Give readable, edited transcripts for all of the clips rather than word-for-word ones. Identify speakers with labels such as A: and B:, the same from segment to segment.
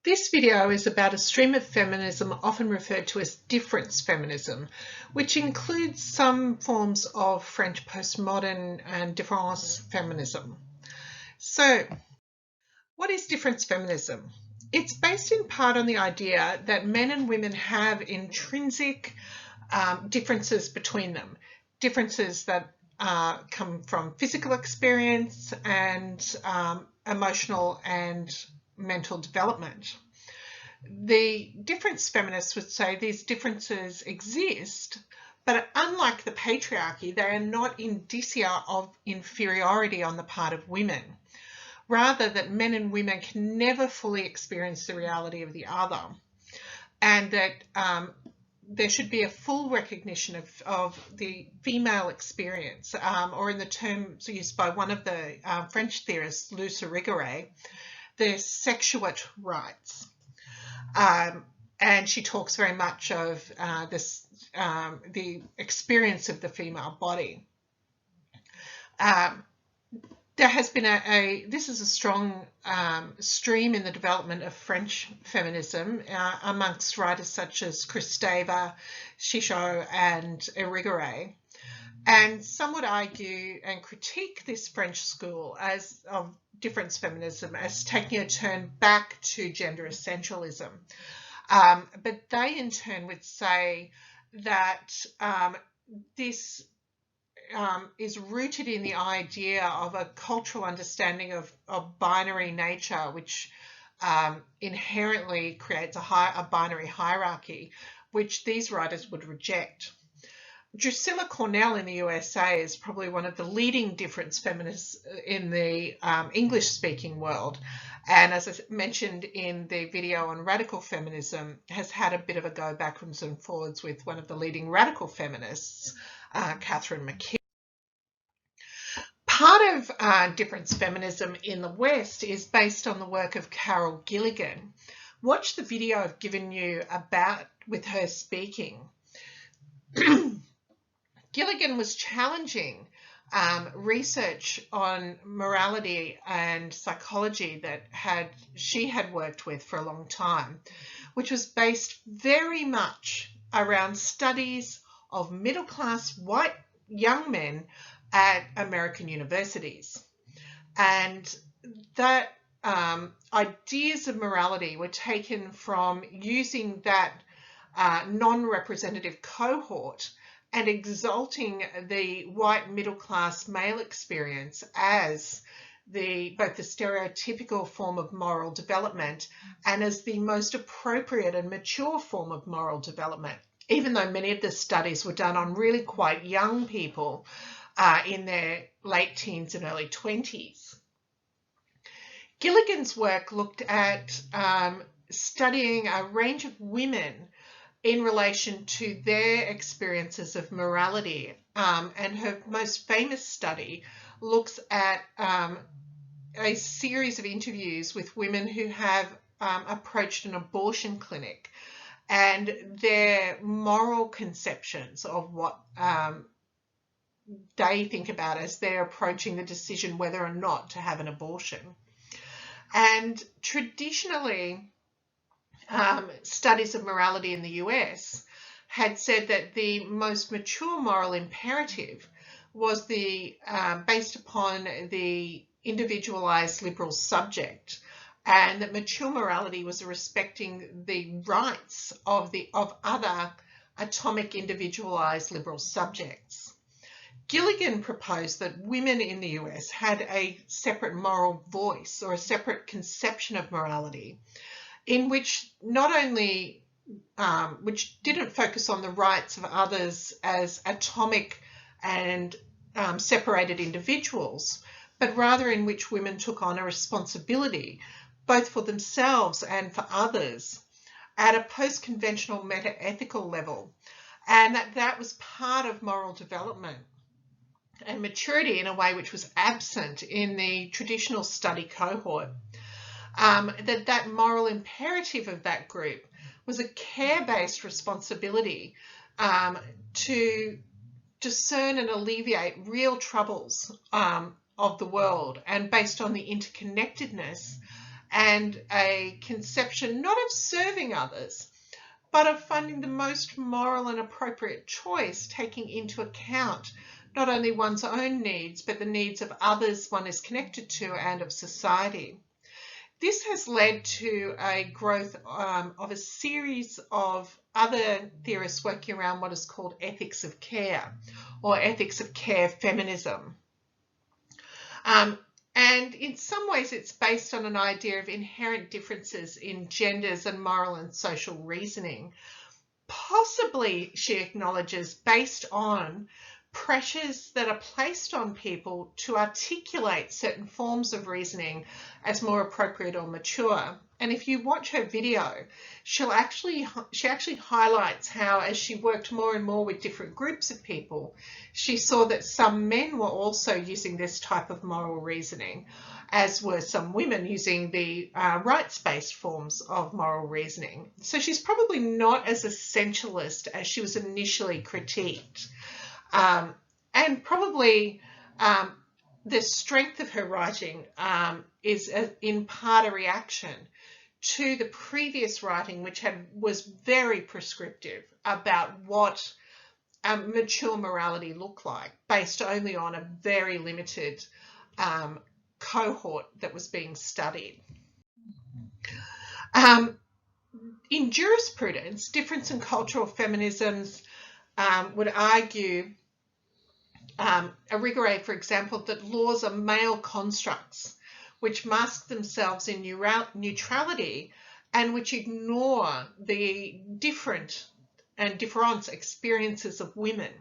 A: This video is about a stream of feminism often referred to as difference feminism, which includes some forms of French postmodern and difference feminism. So, what is difference feminism? It's based in part on the idea that men and women have intrinsic differences between them, differences that come from physical experience and emotional and mental development. The difference feminists would say these differences exist, but unlike the patriarchy, they are not indicia of inferiority on the part of women. Rather, that men and women can never fully experience the reality of the other, and that there should be a full recognition of the female experience, or in the terms used by one of the French theorists, Luce Irigaray, the sexuate rights. And she talks very much of the experience of the female body. There has been this is a strong stream in the development of French feminism amongst writers such as Kristeva, Chichot, and Irigaray. And some would argue and critique this French school of difference feminism as taking a turn back to gender essentialism. But they in turn would say that this is rooted in the idea of a cultural understanding of binary nature, which inherently creates a binary hierarchy, which these writers would reject. Drusilla Cornell in the USA is probably one of the leading difference feminists in the English-speaking world. And as I mentioned in the video on radical feminism, has had a bit of a go backwards and forwards with one of the leading radical feminists, Catherine McKee. Part of difference feminism in the West is based on the work of Carol Gilligan. Watch the video I've given you with her speaking. Gilligan was challenging research on morality and psychology that she had worked with for a long time, which was based very much around studies of middle-class white young men at American universities. And that ideas of morality were taken from using that non-representative cohort and exalting the white middle-class male experience as both the stereotypical form of moral development and as the most appropriate and mature form of moral development, even though many of the studies were done on really quite young people in their late teens and early 20s. Gilligan's work looked at studying a range of women in relation to their experiences of morality. And her most famous study looks at a series of interviews with women who have approached an abortion clinic and their moral conceptions of what they think about as they're approaching the decision whether or not to have an abortion. And traditionally, studies of morality in the US had said that the most mature moral imperative was based upon the individualized liberal subject, and that mature morality was respecting the rights of other atomic individualized liberal subjects. Gilligan proposed that women in the US had a separate moral voice or a separate conception of morality, in which which didn't focus on the rights of others as atomic and separated individuals, but rather in which women took on a responsibility both for themselves and for others at a post-conventional meta-ethical level, and that was part of moral development and maturity in a way which was absent in the traditional study cohort. That moral imperative of that group was a care-based responsibility to discern and alleviate real troubles of the world, and based on the interconnectedness and a conception not of serving others, but of finding the most moral and appropriate choice, taking into account not only one's own needs, but the needs of others one is connected to and of society. This has led to a growth of a series of other theorists working around what is called ethics of care, or ethics of care feminism. And in some ways it's based on an idea of inherent differences in genders and moral and social reasoning, possibly, she acknowledges, based on pressures that are placed on people to articulate certain forms of reasoning as more appropriate or mature. And if you watch her video, she actually highlights how, as she worked more and more with different groups of people, she saw that some men were also using this type of moral reasoning, as were some women using the rights-based forms of moral reasoning. So she's probably not as essentialist as she was initially critiqued. And probably the strength of her writing is in part a reaction to the previous writing, which was very prescriptive about what mature morality looked like, based only on a very limited cohort that was being studied. In jurisprudence, difference in cultural feminisms would argue, Irigaray, for example, that laws are male constructs which mask themselves in neutrality and which ignore the different and different experiences of women.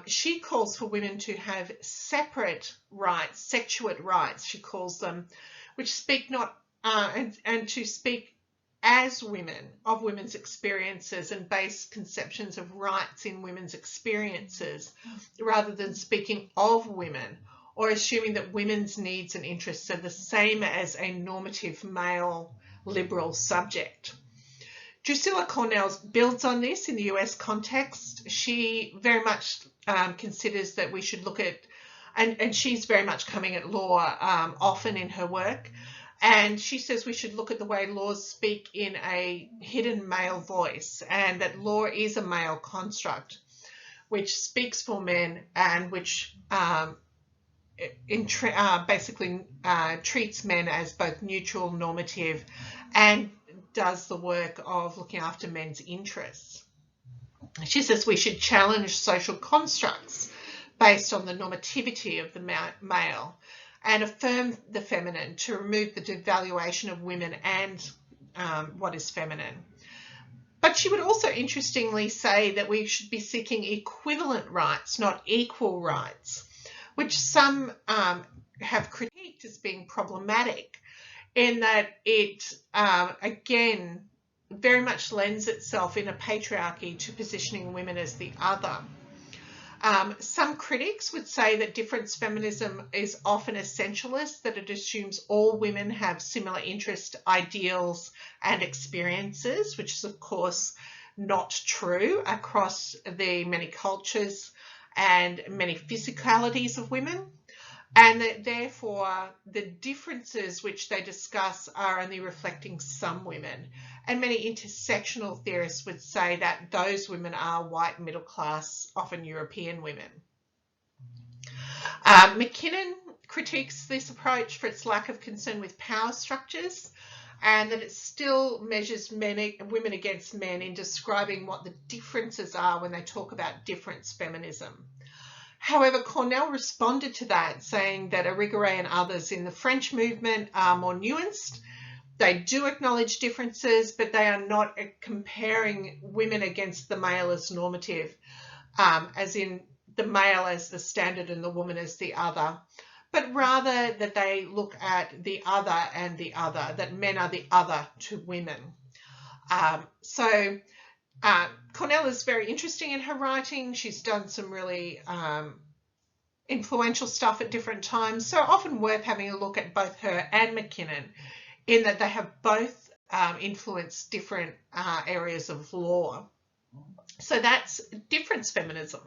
A: She calls for women to have separate rights, sexuate rights, she calls them, which speak not, and to speak as women of women's experiences and base conceptions of rights in women's experiences, rather than speaking of women or assuming that women's needs and interests are the same as a normative male liberal subject. Drusilla Cornell builds on this in the US context. She very much considers that we should look at, and she's very much coming at law often in her work, and she says we should look at the way laws speak in a hidden male voice, and that law is a male construct which speaks for men and which basically treats men as both neutral, normative, and does the work of looking after men's interests. She says we should challenge social constructs based on the normativity of the male and affirm the feminine to remove the devaluation of women and what is feminine. But she would also interestingly say that we should be seeking equivalent rights, not equal rights, which some have critiqued as being problematic, in that it, again, very much lends itself in a patriarchy to positioning women as the other. Some critics would say that difference feminism is often essentialist, that it assumes all women have similar interests, ideals, and experiences, which is, of course, not true across the many cultures and many physicalities of women, and that therefore the differences which they discuss are only reflecting some women. And many intersectional theorists would say that those women are white, middle class, often European women. McKinnon critiques this approach for its lack of concern with power structures, and that it still measures women against men in describing what the differences are when they talk about difference feminism. However, Cornell responded to that, saying that Irigaray and others in the French movement are more nuanced. They do acknowledge differences, but they are not comparing women against the male as normative, as in the male as the standard and the woman as the other, but rather that they look at the other and the other, that men are the other to women. Cornell is very interesting in her writing. She's done some really influential stuff at different times, so often worth having a look at both her and McKinnon, in that they have both influenced different areas of law. So that's difference feminism.